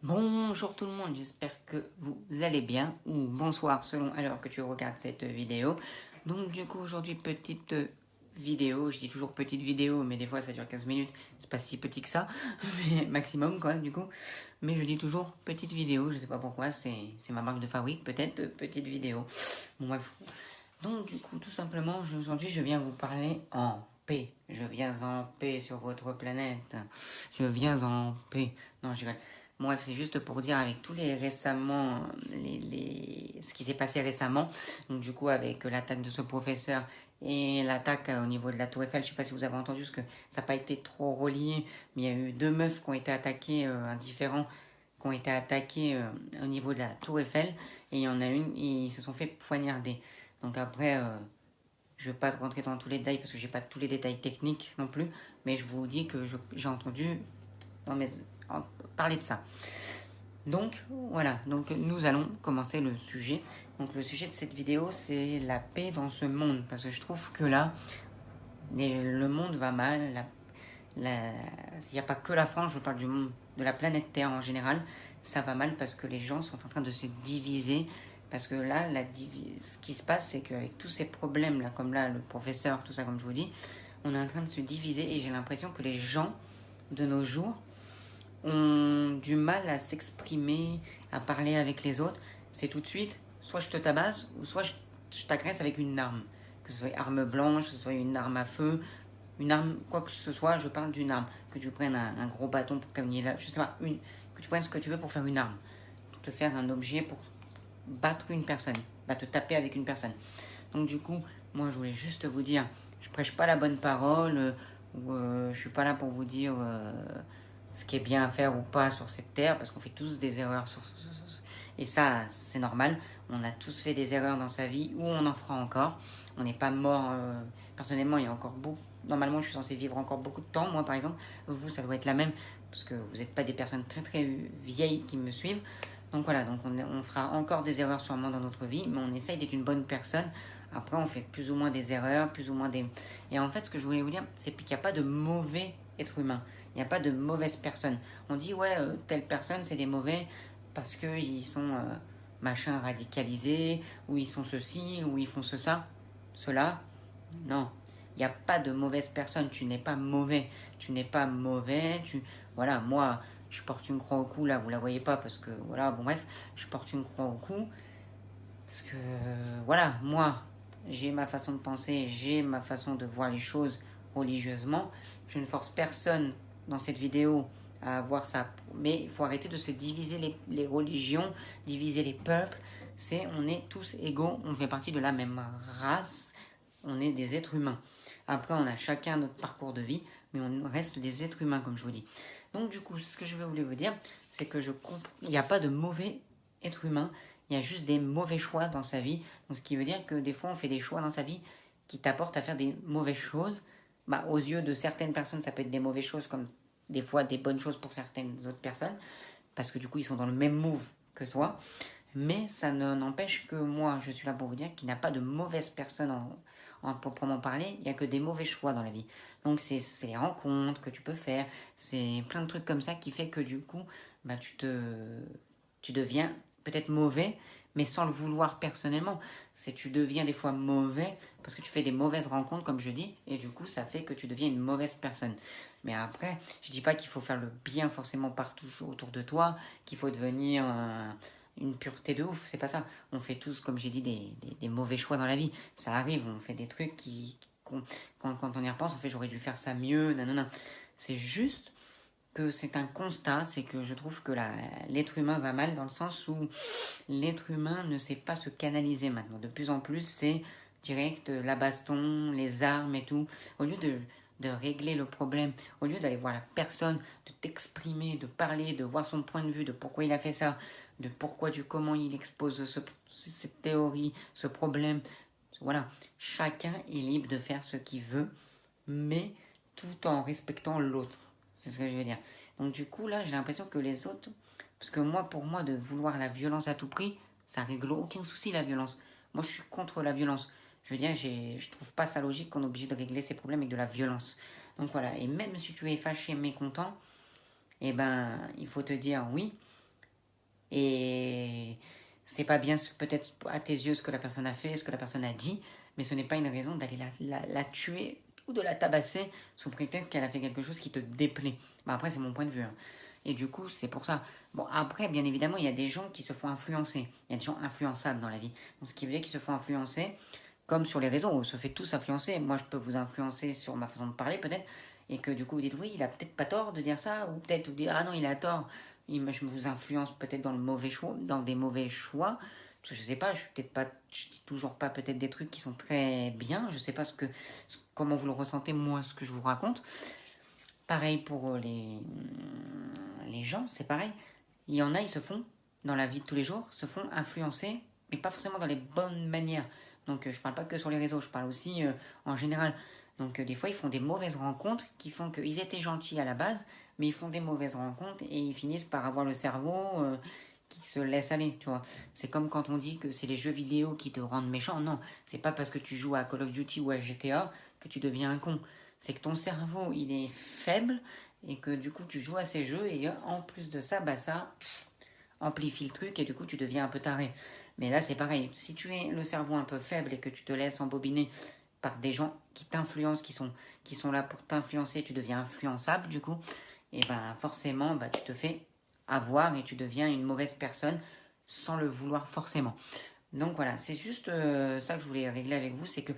Bonjour tout le monde, j'espère que vous allez bien, ou bonsoir selon à l'heure que tu regardes cette vidéo. Donc du coup aujourd'hui petite vidéo, je dis toujours petite vidéo mais des fois ça dure 15 minutes, c'est pas si petit que ça, mais maximum quoi du coup. Mais je dis toujours petite vidéo, je sais pas pourquoi, c'est ma marque de fabrique peut-être, petite vidéo. Bon bref, donc du coup tout simplement aujourd'hui je viens vous parler en paix. Je viens en paix sur votre planète, je viens en paix. Non je rigole. Bref, c'est juste pour dire avec tous les récemment, ce qui s'est passé récemment, donc du coup avec l'attaque de ce professeur et l'attaque au niveau de la Tour Eiffel, je sais pas si vous avez entendu, parce que ça n'a pas été trop relié, mais il y a eu deux meufs qui ont été attaquées, indifférents, qui ont été attaquées au niveau de la Tour Eiffel, et il y en a une, ils se sont fait poignarder. Donc après, je ne vais pas rentrer dans tous les détails, parce que j'ai pas tous les détails techniques non plus, mais je vous dis que j'ai entendu dans mes, parler de ça. Donc voilà, donc nous allons commencer le sujet. Donc le sujet de cette vidéo, c'est la paix dans ce monde, parce que je trouve que là, le monde va mal. Il n'y a pas que la France, je parle du monde, de la planète Terre en général. Ça va mal parce que les gens sont en train de se diviser. Parce que là, ce qui se passe, c'est qu'avec tous ces problèmes là, comme là, le professeur, tout ça, comme je vous dis, on est en train de se diviser et j'ai l'impression que les gens de nos jours ont du mal à s'exprimer, à parler avec les autres. C'est tout de suite, soit je te tabasse, ou soit je t'agresse avec une arme. Que ce soit arme blanche, que ce soit une arme à feu, une arme, quoi que ce soit, je parle d'une arme. Que tu prennes un gros bâton pour cogner là, je sais pas, que tu prennes ce que tu veux pour faire une arme. Pour te faire un objet pour battre une personne, te taper avec une personne. Donc du coup, moi je voulais juste vous dire, je prêche pas la bonne parole, je suis pas là pour vous dire ce qui est bien à faire ou pas sur cette terre, parce qu'on fait tous des erreurs et ça c'est normal. On a tous fait des erreurs dans sa vie, ou on en fera encore. On n'est pas mort. Personnellement, il y a encore beaucoup. Normalement, je suis censé vivre encore beaucoup de temps. Moi, par exemple, vous, ça doit être la même, parce que vous n'êtes pas des personnes très très vieilles qui me suivent. Donc voilà, donc on fera encore des erreurs sûrement dans notre vie, mais on essaye d'être une bonne personne. Après, on fait plus ou moins des erreurs, plus ou moins des... Et en fait, ce que je voulais vous dire, c'est qu'il n'y a pas de mauvais être humain. Il n'y a pas de mauvaise personne. On dit, ouais, telle personne, c'est des mauvais parce qu'ils sont machin radicalisés, ou ils sont ceci, ou ils font ça, cela. Non, il n'y a pas de mauvaise personne. Tu n'es pas mauvais. Tu n'es pas mauvais. Voilà, moi, je porte une croix au cou, là, vous la voyez pas parce que, voilà, bon bref, je porte une croix au cou parce que, voilà, moi, j'ai ma façon de penser, j'ai ma façon de voir les choses religieusement. Je ne force personne dans cette vidéo à avoir ça, mais il faut arrêter de se diviser les religions, diviser les peuples. On est tous égaux, on fait partie de la même race, on est des êtres humains. Après, on a chacun notre parcours de vie, mais on reste des êtres humains, comme je vous dis. Donc, du coup, ce que je voulais vous dire, c'est que il n'y a pas de mauvais être humain, il y a juste des mauvais choix dans sa vie. Donc, ce qui veut dire que des fois, on fait des choix dans sa vie qui t'apportent à faire des mauvaises choses. Aux yeux de certaines personnes, ça peut être des mauvaises choses, comme des fois des bonnes choses pour certaines autres personnes, parce que du coup, ils sont dans le même move que toi. Mais ça n'empêche que moi, je suis là pour vous dire qu'il n'y a pas de mauvaise personne en proprement parler, il n'y a que des mauvais choix dans la vie. Donc c'est les rencontres que tu peux faire, c'est plein de trucs comme ça qui fait que du coup, tu deviens peut-être mauvais, mais sans le vouloir personnellement. Tu deviens des fois mauvais parce que tu fais des mauvaises rencontres, comme je dis, et du coup, ça fait que tu deviens une mauvaise personne. Mais après, je dis pas qu'il faut faire le bien forcément partout autour de toi, qu'il faut devenir une pureté de ouf, c'est pas ça. On fait tous, comme j'ai dit, des mauvais choix dans la vie. Ça arrive, on fait des trucs quand on y repense, on fait j'aurais dû faire ça mieux, nanana. C'est juste que c'est un constat, c'est que je trouve que l'être humain va mal dans le sens où l'être humain ne sait pas se canaliser maintenant. De plus en plus, c'est direct la baston, les armes et tout. Au lieu de régler le problème, au lieu d'aller voir la personne, de t'exprimer, de parler, de voir son point de vue, de pourquoi il a fait ça, de pourquoi, du comment il expose cette théorie, ce problème. Voilà, chacun est libre de faire ce qu'il veut, mais tout en respectant l'autre. C'est ce que je veux dire. Donc du coup, là, j'ai l'impression que les autres... Parce que moi, pour moi, de vouloir la violence à tout prix, ça règle aucun souci, la violence. Moi, je suis contre la violence. Je veux dire, je trouve pas ça logique qu'on est obligé de régler ses problèmes avec de la violence. Donc voilà, et même si tu es fâché, mécontent, eh ben, il faut te dire oui, Et c'est pas bien peut-être à tes yeux ce que la personne a fait, ce que la personne a dit, mais ce n'est pas une raison d'aller la tuer ou de la tabasser sous prétexte qu'elle a fait quelque chose qui te déplaît. Après, c'est mon point de vue. Et du coup, c'est pour ça. Bon, après, bien évidemment, il y a des gens qui se font influencer. Il y a des gens influençables dans la vie. Donc, ce qui veut dire qu'ils se font influencer, comme sur les réseaux, on se fait tous influencer. Moi, je peux vous influencer sur ma façon de parler, peut-être, et que du coup, vous dites, oui, il a peut-être pas tort de dire ça, ou peut-être vous dites, ah non, il a tort. Je vous influence peut-être dans le mauvais choix, dans des mauvais choix. Parce que je sais pas, je dis toujours pas peut-être des trucs qui sont très bien. Je sais pas comment vous le ressentez, moi, ce que je vous raconte. Pareil pour les gens, c'est pareil. Il y en a, ils se font, dans la vie de tous les jours, se font influencer, mais pas forcément dans les bonnes manières. Donc je parle pas que sur les réseaux, je parle aussi en général. Donc des fois, ils font des mauvaises rencontres qui font qu'ils étaient gentils à la base, mais ils font des mauvaises rencontres et ils finissent par avoir le cerveau qui se laisse aller, tu vois. C'est comme quand on dit que c'est les jeux vidéo qui te rendent méchant. Non, c'est pas parce que tu joues à Call of Duty ou à GTA que tu deviens un con. C'est que ton cerveau, il est faible et que du coup, tu joues à ces jeux et en plus de ça, bah ça amplifie le truc et du coup, tu deviens un peu taré. Mais là, c'est pareil. Si tu es le cerveau un peu faible et que tu te laisses embobiner par des gens qui t'influencent, qui sont là pour t'influencer, tu deviens influençable du coup, et ben forcément, bah, tu te fais avoir et tu deviens une mauvaise personne sans le vouloir forcément. Donc voilà, c'est juste ça que je voulais régler avec vous, c'est que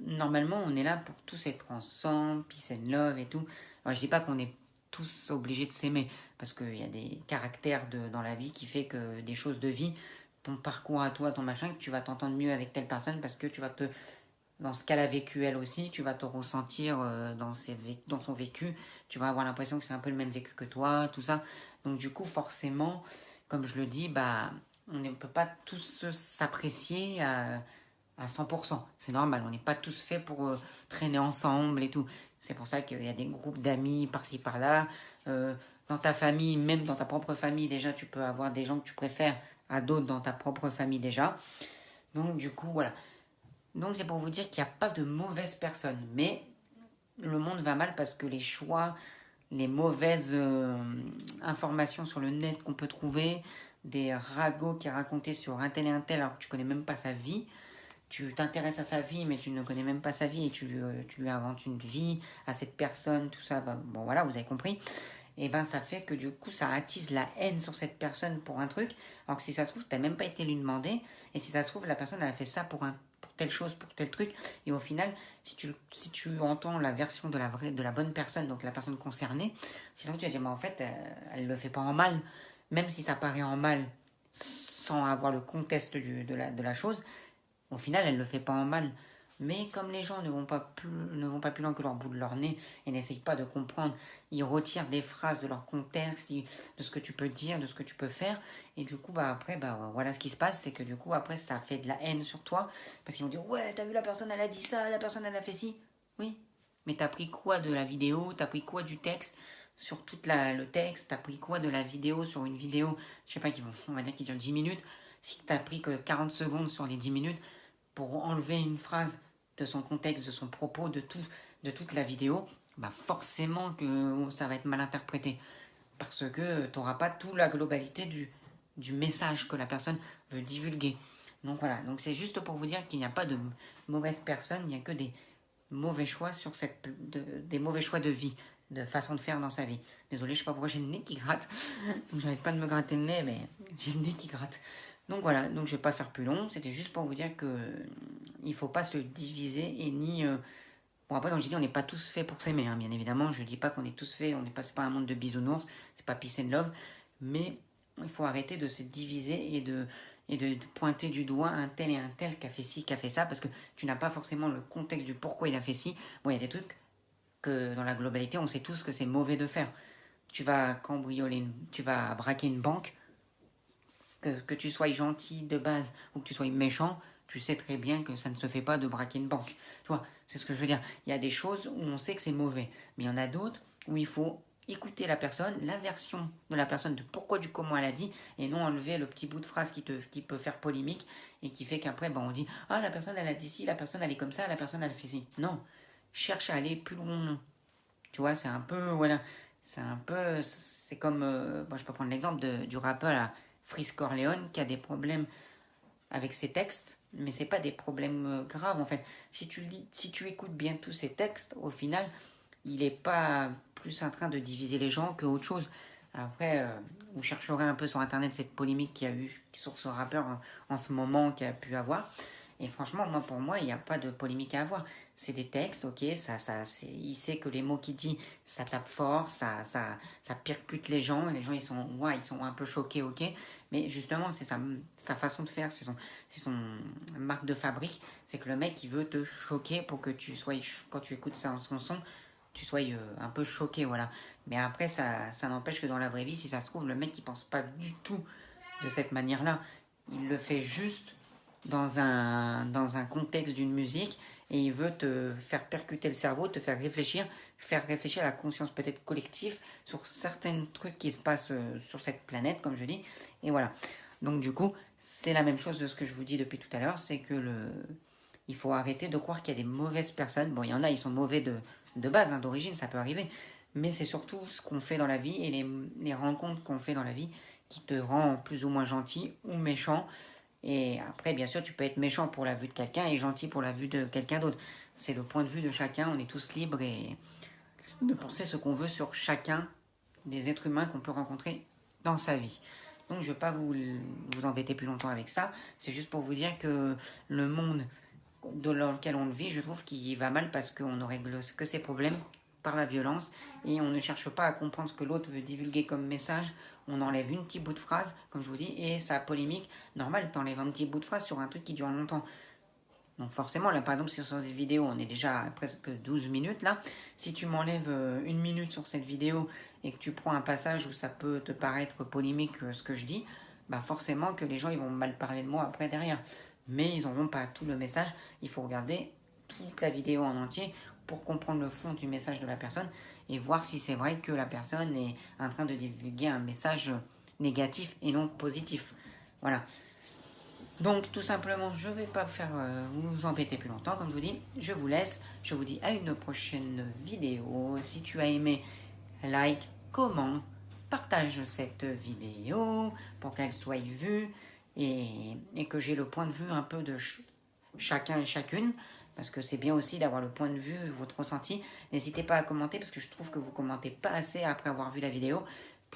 normalement on est là pour tous être ensemble, peace and love et tout. Alors, je dis pas qu'on est tous obligés de s'aimer, parce qu'il y a des caractères dans la vie qui fait que des choses de vie, ton parcours à toi, ton machin, que tu vas t'entendre mieux avec telle personne parce que tu vas dans ce qu'elle a vécu elle aussi, tu vas te ressentir dans son vécu, tu vas avoir l'impression que c'est un peu le même vécu que toi, tout ça. Donc du coup, forcément, comme je le dis, bah, on ne peut pas tous s'apprécier à 100%. C'est normal, on n'est pas tous faits pour traîner ensemble et tout. C'est pour ça qu'il y a des groupes d'amis par-ci par-là. Dans ta famille, même dans ta propre famille, déjà, tu peux avoir des gens que tu préfères à d'autres dans ta propre famille déjà. Donc du coup, voilà. Donc c'est pour vous dire qu'il n'y a pas de mauvaises personnes. Mais le monde va mal parce que les choix, les mauvaises informations sur le net qu'on peut trouver, des ragots qui est raconté sur un tel et un tel alors que tu connais même pas sa vie. Tu t'intéresses à sa vie mais tu ne connais même pas sa vie et tu lui inventes une vie à cette personne, tout ça. Bon voilà, vous avez compris. Et ben ça fait que du coup ça attise la haine sur cette personne pour un truc, alors que si ça se trouve, tu n'as même pas été lui demander, et si ça se trouve, la personne elle a fait ça pour telle chose, pour tel truc, et au final, si tu entends la version de la bonne personne, donc la personne concernée, si ça se trouve, tu vas dire, mais en fait, elle le fait pas en mal, même si ça paraît en mal, sans avoir le contexte de la chose, au final, elle le fait pas en mal. Mais comme les gens ne vont pas plus loin que leur bout de leur nez et n'essayent pas de comprendre, ils retirent des phrases de leur contexte, de ce que tu peux dire, de ce que tu peux faire. Et du coup, bah après, bah voilà ce qui se passe, c'est que du coup, après, ça fait de la haine sur toi. Parce qu'ils vont dire, ouais, t'as vu la personne, elle a dit ça, la personne, elle a fait ci. Oui. Mais t'as pris quoi de la vidéo? T'as pris quoi du texte sur le texte? T'as pris quoi de la vidéo sur une vidéo? Je sais pas, on va dire qu'ils dure 10 minutes. Si t'as pris que 40 secondes sur les 10 minutes, pour enlever une phrase de son contexte, de son propos, de toute la vidéo, bah forcément que ça va être mal interprété. Parce que tu n'auras pas toute la globalité du message que la personne veut divulguer. Donc voilà, donc c'est juste pour vous dire qu'il n'y a pas de mauvaises personnes, il n'y a que des mauvais choix des mauvais choix de vie, de façon de faire dans sa vie. Désolé, je sais pas pourquoi j'ai le nez qui gratte. Donc j'arrête pas de me gratter le nez, mais j'ai le nez qui gratte. Donc voilà, donc je vais pas faire plus long, c'était juste pour vous dire que il faut pas se diviser et ni bon après comme je dis on n'est pas tous faits pour s'aimer hein, bien évidemment, je dis pas qu'on est tous faits, on n'est pas c'est pas un monde de bisounours, c'est pas peace and love, mais il faut arrêter de se diviser et de pointer du doigt un tel et un tel qui a fait ci, qui a fait ça parce que tu n'as pas forcément le contexte du pourquoi il a fait ci. Bon, il y a des trucs que dans la globalité, on sait tous que c'est mauvais de faire. Tu vas braquer une banque, que tu sois gentil de base ou que tu sois méchant, tu sais très bien que ça ne se fait pas de braquer une banque. Tu vois, c'est ce que je veux dire. Il y a des choses où on sait que c'est mauvais, mais il y en a d'autres où il faut écouter la personne, la version de la personne, de pourquoi, du comment elle a dit, et non enlever le petit bout de phrase qui peut faire polémique et qui fait qu'après, on dit « Ah, la personne, elle a dit ci, la personne, elle est comme ça, la personne, elle fait ci. » Non, cherche à aller plus loin. Tu vois, c'est un peu, voilà, c'est comme, je peux prendre l'exemple du rappeur là, Freeze Corleone qui a des problèmes avec ses textes, mais c'est pas des problèmes graves en fait. Si tu écoutes bien tous ses textes, au final, il n'est pas plus en train de diviser les gens qu'autre chose. Après, vous chercherez un peu sur internet cette polémique qu'il y a eu sur ce rappeur en ce moment qu'il a pu avoir. Et franchement, pour moi, il n'y a pas de polémique à avoir. C'est des textes, ok, il sait que les mots qu'il dit, ça tape fort, ça percute les gens, et les gens ils sont un peu choqués, ok. Mais justement, c'est sa façon de faire, c'est son marque de fabrique. C'est que le mec, il veut te choquer pour que tu sois, quand tu écoutes son son, tu sois un peu choqué, voilà. Mais après, ça n'empêche que dans la vraie vie, si ça se trouve, le mec, il pense pas du tout de cette manière-là. Il le fait juste dans un contexte d'une musique et il veut te faire percuter le cerveau, te faire réfléchir à la conscience peut-être collective sur certains trucs qui se passent sur cette planète, comme je dis. Et voilà. Donc du coup, c'est la même chose de ce que je vous dis depuis tout à l'heure, c'est que il faut arrêter de croire qu'il y a des mauvaises personnes. Bon, il y en a, ils sont mauvais de base, hein, d'origine, ça peut arriver. Mais c'est surtout ce qu'on fait dans la vie et les rencontres qu'on fait dans la vie qui te rend plus ou moins gentil ou méchant. Et après, bien sûr, tu peux être méchant pour la vue de quelqu'un et gentil pour la vue de quelqu'un d'autre. C'est le point de vue de chacun, on est tous libres et de penser ce qu'on veut sur chacun des êtres humains qu'on peut rencontrer dans sa vie. Donc je ne vais pas vous embêter plus longtemps avec ça, c'est juste pour vous dire que le monde dans lequel on le vit, je trouve qu'il va mal parce qu'on ne règle que ses problèmes par la violence et on ne cherche pas à comprendre ce que l'autre veut divulguer comme message. On enlève une petite bout de phrase, comme je vous dis, et ça polémique. Normal, t'enlèves un petit bout de phrase sur un truc qui dure longtemps. Donc forcément, là par exemple, sur cette vidéo, on est déjà à presque 12 minutes là. Si tu m'enlèves une minute sur cette vidéo et que tu prends un passage où ça peut te paraître polémique ce que je dis, bah forcément que les gens ils vont mal parler de moi après derrière. Mais ils n'auront pas tout le message. Il faut regarder toute la vidéo en entier pour comprendre le fond du message de la personne et voir si c'est vrai que la personne est en train de divulguer un message négatif et non positif. Voilà. Donc tout simplement, je ne vais pas vous embêter plus longtemps, comme je vous dis, je vous laisse, je vous dis à une prochaine vidéo. Si tu as aimé, like, commente, partage cette vidéo pour qu'elle soit vue et que j'ai le point de vue un peu de chacun et chacune, parce que c'est bien aussi d'avoir le point de vue, votre ressenti. N'hésitez pas à commenter parce que je trouve que vous commentez pas assez après avoir vu la vidéo.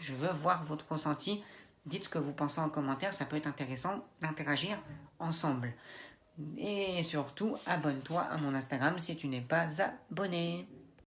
Je veux voir votre ressenti. Dites ce que vous pensez en commentaire, ça peut être intéressant d'interagir ensemble. Et surtout, abonne-toi à mon Instagram si tu n'es pas abonné.